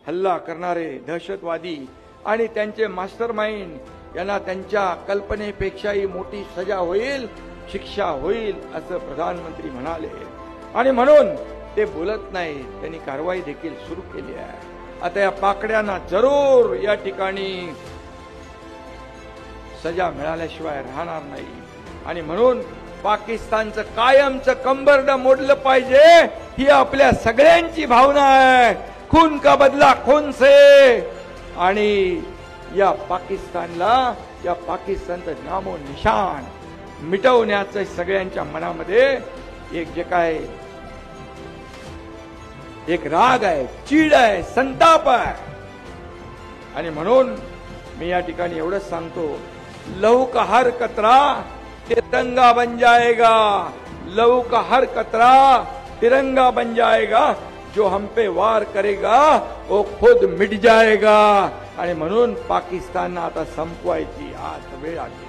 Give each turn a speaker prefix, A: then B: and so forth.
A: हल्ला करणारे दहशतवादी आणि त्यांचे मास्टरमाइंड यांना त्यांच्या कल्पनेपेक्षाही मोठी सजा होईल, शिक्षा होईल असं प्रधानमंत्री म्हणाले आणि म्हणून ते बोलत नाही, त्यांनी कारवाई देखील सुरू केली आहे। आता या पाकड्यांना जरूर या ठिकाणी सजा मिळाल्याशिवाय राहणार नाही आणि म्हणून पाकिस्तानचं कायमचं कंबरड मोडलं पाहिजे ही आपल्या सगळ्यांची भावना आहे। खून का बदला खून से आणि या पाकिस्तानला, या पाकिस्तानचं नामो निशान मिटवण्याचं सगळ्यांच्या मनामध्ये एक जे काय एक राग आहे, चीड आहे, संताप आहे आणि म्हणून मी या ठिकाणी एवढंच सांगतो, लहू का हर कतरा तिरंगा बन जाएगा, लहू का हर कतरा तिरंगा बन जाएगा, जो हम पे वार करेगा वो खुद मिट जाएगा आणि म्हणून पाकिस्तान आता संपवायची आज वेळ आली।